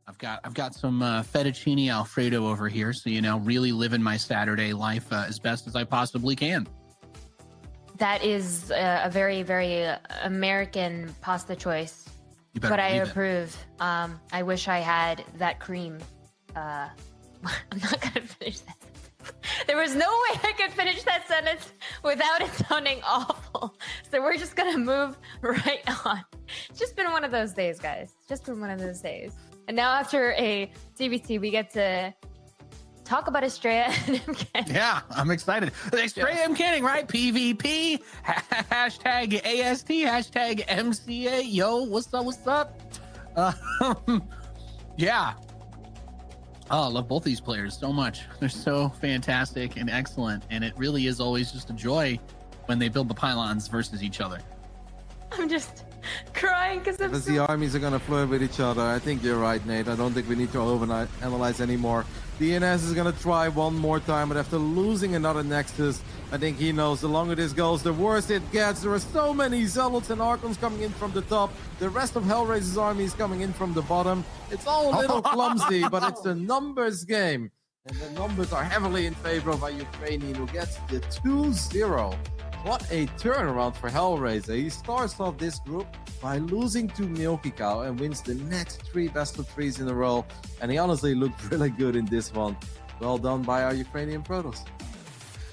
I've got some fettuccine Alfredo over here, so really living my Saturday life as best as I possibly can. That is a very, very American pasta choice, but I approve. I wish I had that cream. I'm not gonna finish that. There was no way I could finish that sentence without it sounding awful. So we're just gonna move right on. It's just been one of those days, guys. It's just been one of those days. And now after a TBT, we get to talk about Astrea and MCanning. Yeah, I'm excited. Astrea MCanning, right? PvP, hashtag AST, hashtag MCA. Yo, what's up? Yeah. Oh, I love both these players so much. They're so fantastic and excellent. And it really is always just a joy when they build the pylons versus each other. I'm just crying because the armies are going to flirt with each other. I think you're right, Nate. I don't think we need to overanalyze anymore. DNS is going to try one more time, but after losing another Nexus, I think he knows the longer this goes, the worse it gets. There are so many Zealots and Archons coming in from the top. The rest of Hellraiser's army is coming in from the bottom. It's all a little clumsy, but it's a numbers game. And the numbers are heavily in favor of a Ukrainian who gets the 2-0. What a turnaround for Hellraiser. He starts off this group by losing to Milky Cow and wins the next 3 best of 3s in a row. And he honestly looked really good in this one. Well done by our Ukrainian Protoss.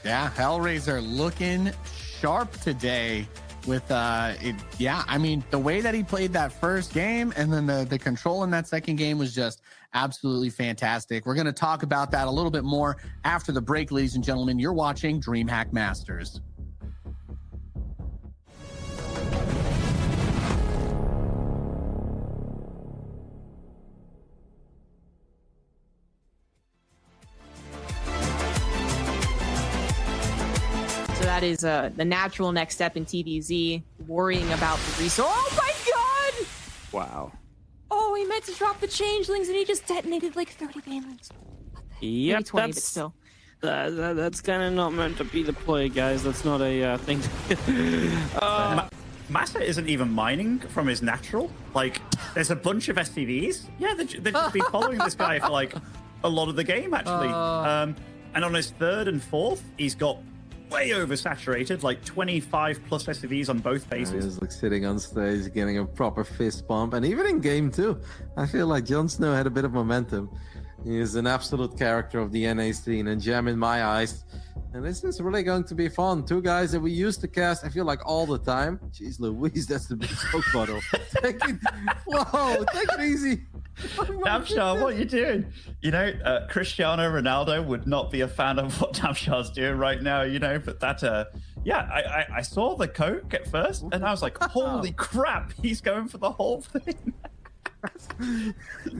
Yeah, Hellraiser looking sharp today with I mean, the way that he played that first game and then the control in that second game was just absolutely fantastic. We're going to talk about that a little bit more after the break, ladies and gentlemen. You're watching DreamHack Masters. So that is the natural next step in TVZ, worrying about the resource. Oh my god! Wow. Oh, he meant to drop the changelings and he just detonated like 30 banelings. Yep, Maybe 20, but still. That's kind of not meant to be the play, guys. That's not a thing. Masa isn't even mining from his natural. Like, there's a bunch of SCVs. Yeah, they've just been following this guy for like a lot of the game, actually. And on his third and fourth, he's got way oversaturated, like 25 plus SCVs on both bases. He's like sitting on stage, getting a proper fist bump, and even in game 2, I feel like Jon Snow had a bit of momentum. He is an absolute character of the NA scene and gem in my eyes. And this is really going to be fun. 2 guys that we used to cast, I feel like, all the time. Jeez Louise, that's the big smoke bottle. Whoa, take it easy. Namshar, what are you doing? Cristiano Ronaldo would not be a fan of what Namshar's doing right now, but that, I saw the coke at first and I was like, holy crap, he's going for the whole thing.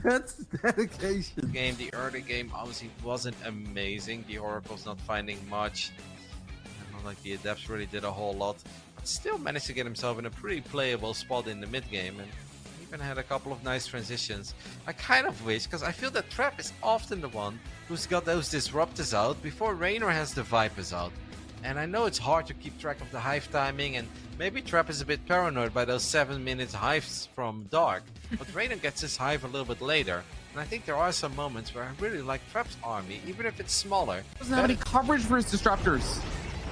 That's dedication. The early game obviously wasn't amazing. The Oracle's not finding much. Not like the Adepts really did a whole lot. But still managed to get himself in a pretty playable spot in the mid game. And even had a couple of nice transitions. I kind of wish, because I feel that Trap is often the one who's got those disruptors out before Reynor has the Vipers out. And I know it's hard to keep track of the hive timing, and maybe Trap is a bit paranoid by those 7 minutes hives from Dark. But Reynor gets his hive a little bit later. And I think there are some moments where I really like Trap's army, even if it's smaller. Doesn't have any coverage for his disruptors.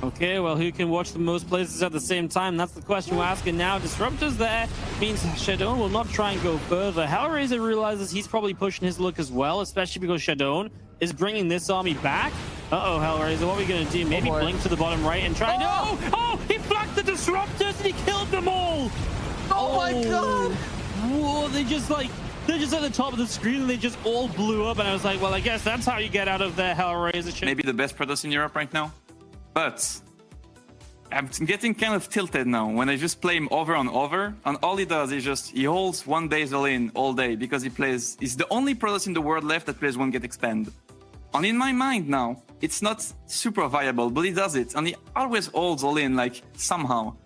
Okay, well, who can watch the most places at the same time? That's the question we're asking now. Disruptors there means Shadowne will not try and go further. Hellraiser realizes he's probably pushing his look as well, especially because Shadowne is bringing this army back. Uh-oh, Hellraiser, what are we going to do? Maybe blink to the bottom right and try... Oh, he flanked the Disruptors and he killed them all! Oh my god! Whoa, they're just at the top of the screen and they just all blew up. And I was like, well, I guess that's how you get out of the Hellraiser shit. Maybe the best Protoss in Europe right now. But I'm getting kind of tilted now when I just play him over and over. And all he does is he holds one base all in all day because he's the only Protoss in the world left that plays one get expand. And in my mind now, it's not super viable, but he does it. And he always holds all in, like, somehow.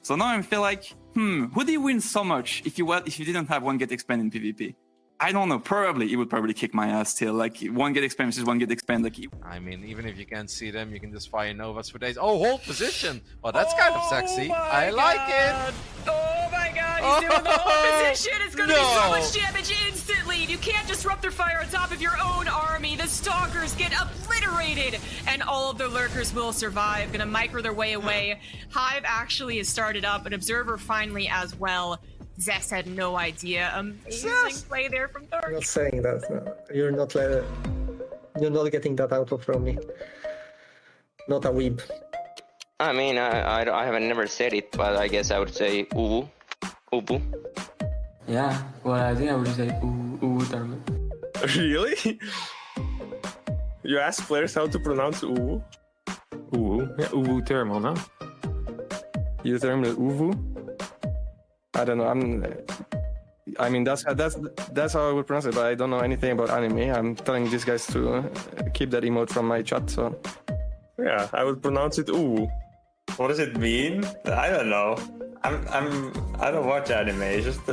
So now I feel like, would he win so much if you didn't have one get expand in PvP? I don't know. Probably he would kick my ass still. Like one get expand versus one get expand. Like I mean, even if you can't see them, you can just fire Novas for days. Oh, hold position. Well, that's kind of sexy. I like it. Oh my god, he's doing the whole position. It's gonna be so much damage instantly. You can't just disruptor fire on top of your own army. The stalkers get obliterated, and all of the lurkers will survive. Gonna micro their way away. Hive actually has started up, an observer finally as well. Zest had no idea. Amazing play there from Dark. I'm not saying that. You're not getting that out from me. Not a weeb. I mean, I haven't never said it, but I guess I would say uwu. Ubu. Yeah, well, I think I would say uwu term. Really? You ask players how to pronounce uwu? Uwu? Yeah, uwu thermal, no? You term the uwu? I don't know. I mean, that's how I would pronounce it, but I don't know anything about anime. I'm telling these guys to keep that emote from my chat, so yeah, I would pronounce it uwu. What does it mean? I don't know. I don't watch anime. It's just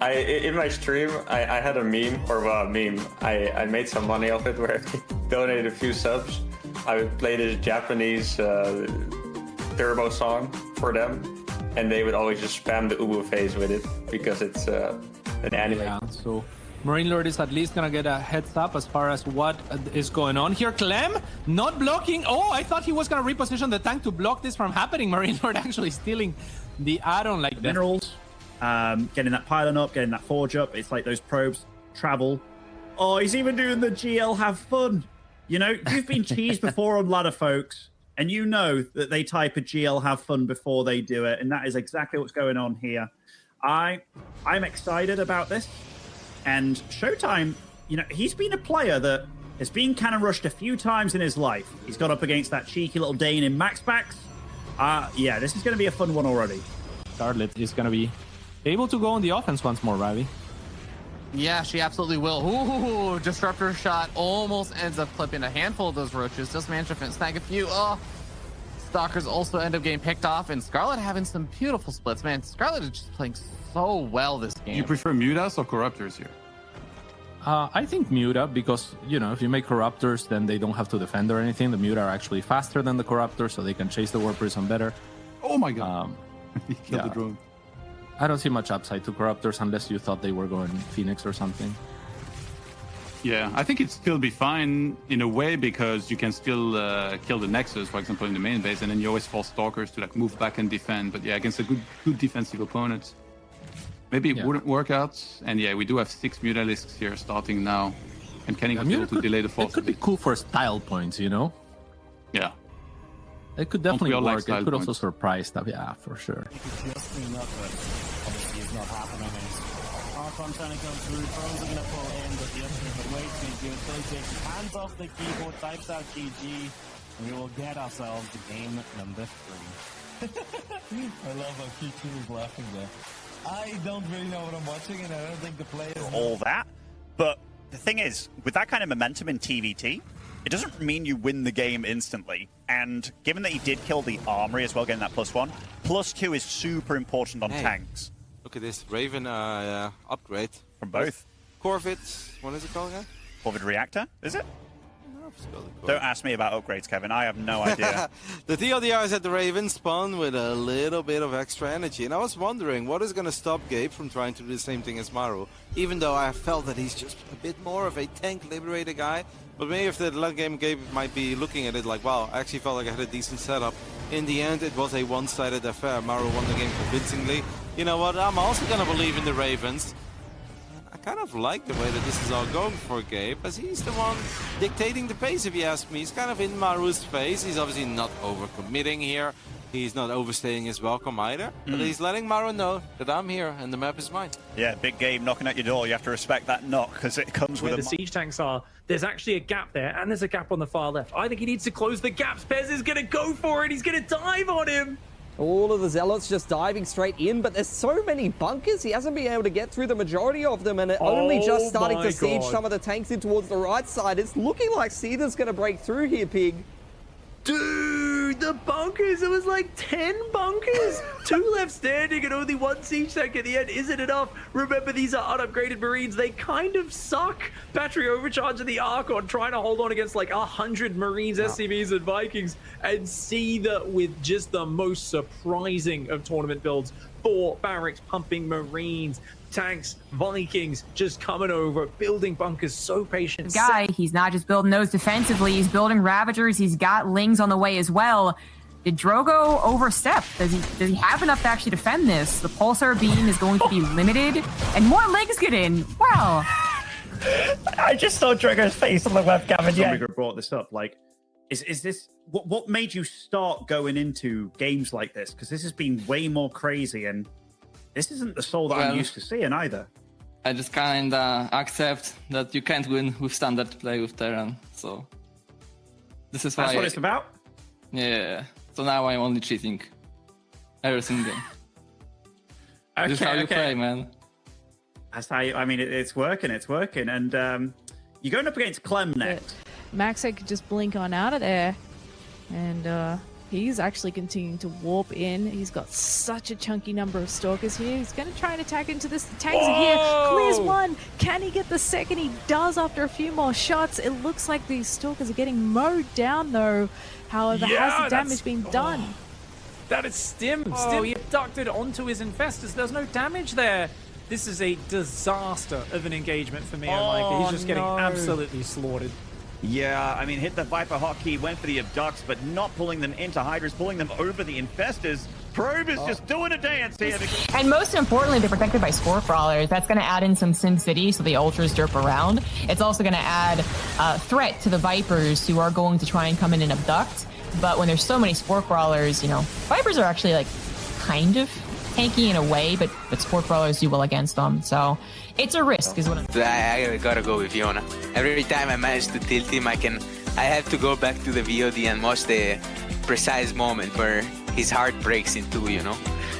in my stream I had a meme, or well, a meme. I made some money off it where I donated a few subs. I would play this Japanese turbo song for them, and they would always just spam the uwu face with it because it's an anime. Yeah, so Marine Lord is at least gonna get a heads up as far as what is going on here. Clem not blocking. Oh, I thought he was gonna reposition the tank to block this from happening. Marine Lord actually stealing the add-on like that. Minerals, getting that pylon up, getting that forge up. It's like those probes travel. Oh, he's even doing the GL have fun. You know, you've been cheesed before on ladder, folks, and you know that they type a GL have fun before they do it, and that is exactly what's going on here. I'm excited about this. And Showtime, you know, he's been a player that has been cannon rushed a few times in his life. He's got up against that cheeky little Dane in maxpax. Yeah, this is going to be a fun one already. Scarlett is going to be able to go on the offense once more, Ravi. Yeah, she absolutely will. Ooh, disruptor shot almost ends up clipping a handful of those roaches. Just managed to snag a few. Oh, stalkers also end up getting picked off, and Scarlett having some beautiful splits. Man, Scarlett is just playing so well this game. You prefer mutas or corruptors here? I think Muta, because, you know, if you make corruptors, then they don't have to defend or anything. The Muta are actually faster than the corruptors, so they can chase the warp prison better. Oh my god. He killed the drone. I don't see much upside to corruptors unless you thought they were going Phoenix or something. Yeah, I think it'd still be fine in a way because you can still kill the Nexus, for example, in the main base, and then you always force stalkers to like move back and defend. But yeah, against a good defensive opponent, maybe it wouldn't work out. And yeah, we do have 6 Mutalisks here starting now. MCanning was able to delay the force. It could be cool for style points, you know? Yeah. It could definitely work. Like it could points. also surprise stuff. Yeah, for sure. Obviously, it's not happening. Archon trying to come through. Thrones are going to pull in, but the Astrea are way too good. So he takes his hands off the keyboard, types out GG, and we will get ourselves to game number 3. I love how Q2 is laughing there. I don't really know what I'm watching, and I don't think the players all that. But the thing is, with that kind of momentum in TVT, it doesn't mean you win the game instantly. And given that he did kill the armory as well, getting that +1, +2 is super important on tanks. Look at this Raven upgrade. From both. Corvid, what is it called again? Corvid Reactor, is it? Don't ask me about upgrades, Kevin. I have no idea. The TLDRs at the Raven spawn with a little bit of extra energy. And I was wondering, what is going to stop Gabe from trying to do the same thing as Maru? Even though I felt that he's just a bit more of a tank liberator guy. But maybe if the late game Gabe might be looking at it like, wow, I actually felt like I had a decent setup. In the end, it was a one-sided affair. Maru won the game convincingly. You know what? I'm also going to believe in the Ravens. I kind of like the way that this is all going for Gabe, as he's the one dictating the pace, if you ask me. He's kind of in Maru's face. He's obviously not overcommitting here. He's not overstaying his welcome either. But he's letting Maru know that I'm here and the map is mine. Yeah, big game knocking at your door. You have to respect that knock because it comes with where the siege tanks are. There's actually a gap there, and there's a gap on the far left. I think he needs to close the gaps. Pez is going to go for it. He's going to dive on him. All of the Zealots just diving straight in, but there's so many bunkers, he hasn't been able to get through the majority of them, and only just starting to siege some of the tanks in towards the right side. It's looking like Seether's going to break through here, Pig. Dude, the bunkers, it was like 10 bunkers. 2 left standing and only 1 siege tank at the end. Isn't enough? Remember, these are unupgraded Marines. They kind of suck. Battery overcharge of the Archon, trying to hold on against like 100 Marines, SCVs, and Vikings. And Seether with just the most surprising of tournament builds. 4 barracks pumping Marines. tanks, volley kings just coming over, building bunkers so patient. Guy, he's not just building those defensively, he's building Ravagers, he's got Lings on the way as well. Did Drogo overstep? Does he have enough to actually defend this? The Pulsar beam is going to be limited, and more Lings get in. Wow. I just saw Drogo's face on the webcam, and somebody could have brought this up. Like, is this what made you start going into games like this? Because this has been way more crazy, and this isn't the Soul that I'm used to seeing either. I just kinda accept that you can't win with standard play with TERRAN, so this is why. That's what it's about. Yeah. So now I'm only cheating every single game. Okay, this is how you play, man. That's how I mean, it's working. It's working, and you're going up against Clem next. Maxpax could just blink on out of there, and he's actually continuing to warp in. He's got such a chunky number of stalkers here. He's going to try and attack into this. Tanks are here. Clears one. Can he get the second? He does after a few more shots. It looks like these stalkers are getting mowed down, though. However, has the damage been done? That is Stim. Stim, he abducted onto his infestors. There's no damage there. This is a disaster of an engagement for Miyamika. He's just getting absolutely slaughtered. Yeah, I mean, hit the Viper hotkey, went for the abducts, but not pulling them into Hydras, pulling them over the infestors. Probe is just doing a dance here. And most importantly, they're protected by spore crawlers. That's going to add in some Sim City so the ultras derp around. It's also going to add threat to the Vipers who are going to try and come in and abduct. But when there's so many spore crawlers, you know, Vipers are actually like kind of tanky in a way, but spore crawlers do well against them. So it's a risk is what I'm I gotta go with Yona. Every time I manage to tilt him, I have to go back to the VOD and watch the precise moment where his heart breaks in two, you know?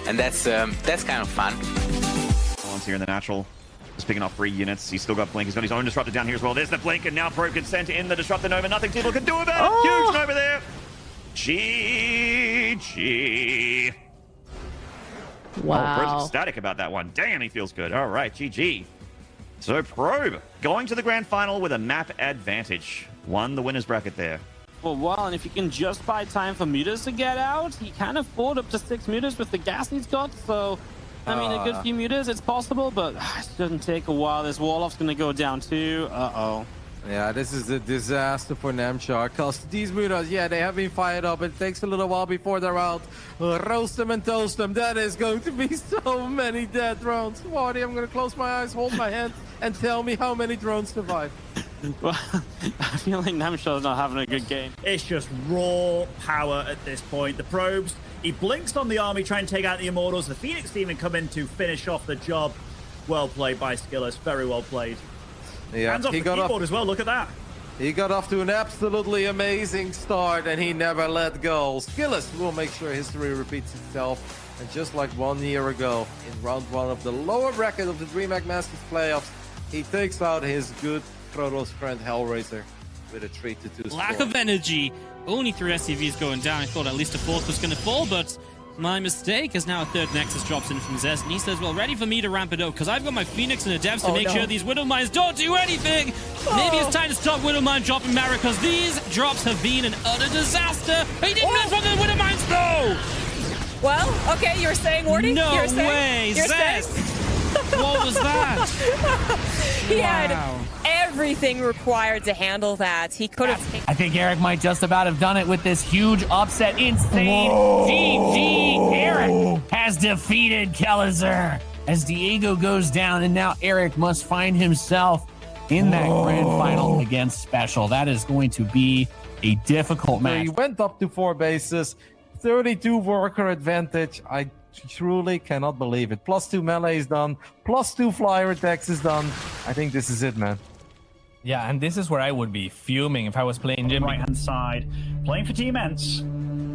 And that's kind of fun. Once here in the natural, just picking off 3 units. He's still got Blink. He's got his own Disruptor down here as well. There's the Blink, and now Probe can send in the Disruptor Nova. Nothing people can do about it. Huge Nova there. GG. Wow. Oh, Probe's ecstatic about that one. Damn, he feels good. All right, GG. So Probe going to the grand final with a map advantage. Won the winner's bracket there. Well, and if you can just buy time for mutas to get out, he can afford up to 6 mutas with the gas he's got. So, I mean, a good few mutas, it's possible, but it doesn't take a while. This Warlock's going to go down too. Uh-oh. Yeah, this is a disaster for Namshar, because these mutas, yeah, they have been fired up. It takes a little while before they're out. Roast them and toast them. That is going to be so many dead drones. Wardy, I'm going to close my eyes, hold my hand, and tell me how many drones survive. Well, I feel like Namshar's not having a good game. It's just raw power at this point. The Probes, he blinks on the army, trying to take out the Immortals. The Phoenix even come in to finish off the job. Well played by Skillus, very well played. Yeah, Hands off the keyboard as well, look at that. He got off to an absolutely amazing start, and he never let go. Skillus will make sure history repeats itself. And just like 1 year ago, in round 1 of the lower bracket of the DreamHack Masters playoffs, he takes out his good Drogo's friend hellraiser with a 3-2 score. Lack of energy. Only 3 SCVs going down. I thought at least a 4th was going to fall, but my mistake, as now a 3rd Nexus drops in from Zest, and he says, well, ready for me to ramp it up, because I've got my Phoenix and Adepts to make sure these Widow Mines don't do anything. Maybe it's time to stop Widow Mine dropping Mara, because these drops have been an utter disaster. He didn't miss one of the Widow Mines, though! Well, okay, you're saying, Wardy? No you're saying, way, you're Zest! Saying? What was that? He had everything required to handle that. He could have taken... I think Erik might just about have done it with this huge upset. Insane. GG. Erik has defeated Elazer as Diego goes down, and now Erik must find himself in that grand final against Special. That is going to be a difficult match. He went up to 4 bases, 32 worker advantage. I truly cannot believe it. +2 melee is done, +2 flyer attacks is done. I think this is it, man. Yeah, and this is where I would be fuming if I was playing Jim. Right-hand side, playing for Team Ents,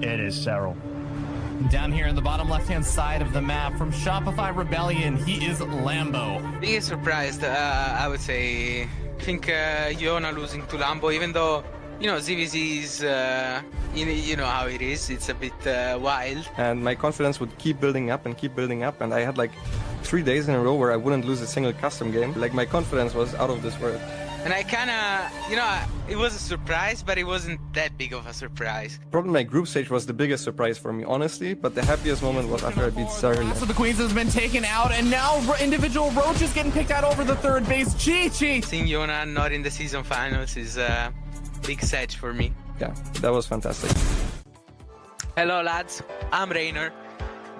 it is Cyril. Down here in the bottom left-hand side of the map, from Shopify Rebellion, he is Lambo. Being surprised, I would say. I think Yona losing to Lambo, even though, you know, ZVZ is, you know how it is. It's a bit wild. And my confidence would keep building up, and and I had like 3 days in a row where I wouldn't lose a single custom game. Like, my confidence was out of this world. And I kind of, you know, it was a surprise, but it wasn't that big of a surprise. Probably my group stage was the biggest surprise for me, honestly, but the happiest moment was after I beat Scarlett. So the Queens has been taken out, and now individual Roach is getting picked out over the third base. Chi-Chi! Seeing Yona not in the season finals is a big sedge for me. Yeah, that was fantastic. Hello lads, I'm Reynor,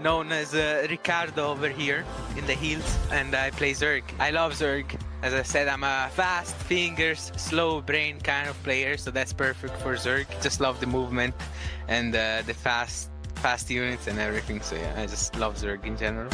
known as Ricardo over here in the hills, and I play Zerg. I love Zerg. As I said, I'm a fast fingers, slow brain kind of player, so that's perfect for Zerg. Just love the movement and the fast units and everything, so yeah, I just love Zerg in general.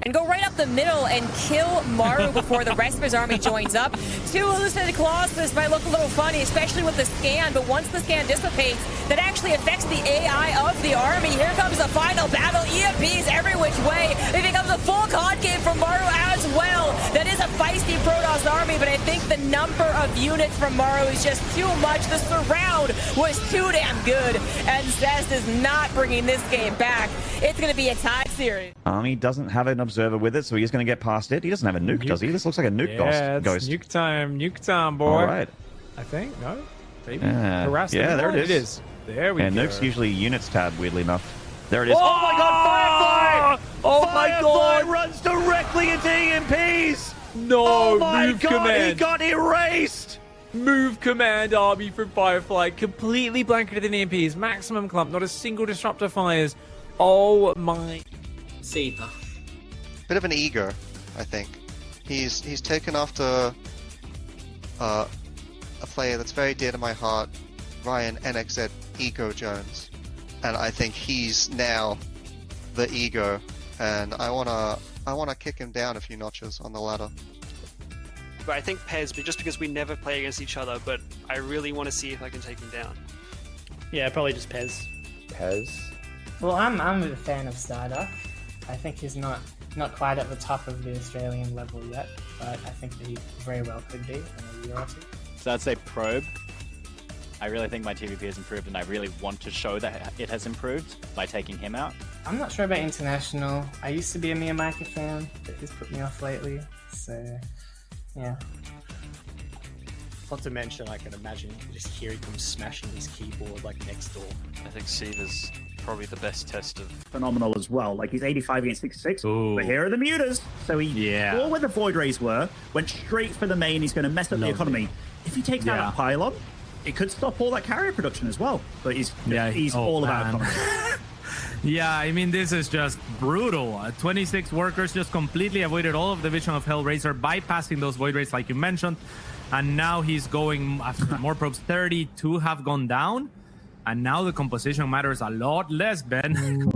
And go right up the middle and kill Maru before the rest of his army joins up. 2 hallucinated claws, this might look a little funny, especially with the scan, but once the scan dissipates, that actually affects the AI of the army. Here comes the final battle, EMPs every which way. It becomes a full COD game for Maru as well. That is a feisty Protoss army, but I think the number of units from Maru is just too much. The surround was too damn good, and Zest is not bringing this game back. It's going to be a tie series. Army doesn't have an observer with it, so he's going to get past it. He doesn't have a nuke, does he? This looks like a nuke ghost. Nuke time, boy. All right. I think, no? Maybe? Yeah, there it is. There we go. Nuke's usually units tab, weirdly enough. There it is. Oh my god, Firefly! Oh my god! Firefly runs directly into EMPs! No, oh my move god, command. he got erased! Move command army from Firefly, completely blanketed in EMPs, maximum clump, not a single disruptor fires. Oh my... Bit of an ego, I think. He's taken after a player that's very dear to my heart, Ryan NXZ Ego Jones, and I think he's now the ego, and I wanna kick him down a few notches on the ladder. But I think Pez, but just because we never play against each other, but I really want to see if I can take him down. Yeah, probably just Pez. Pez? Well, I'm a fan of Starduck. I think he's not quite at the top of the Australian level yet, but I think that he very well could be in a year or two. So I'd say Probe. I really think my TVP has improved, and I really want to show that it has improved by taking him out. I'm not sure about International. I used to be a Miyamaka fan, but he's put me off lately, so... yeah. Not to mention, I can imagine just hearing him smashing his keyboard like next door. I think Siva's probably the best test of... Phenomenal as well. Like, he's 85 against 66. Ooh. But here are the mutas. So he saw where the Void Rays were, went straight for the main. He's going to mess up the economy. If he takes out that pylon, it could stop all that carrier production as well. But he's all about economy. Yeah, I mean, this is just brutal. 26 workers just completely avoided all of the vision of Hellraiser, bypassing those Void Rays like you mentioned. And now he's going after more probes. 32 have gone down. And now the composition matters a lot less, Ben.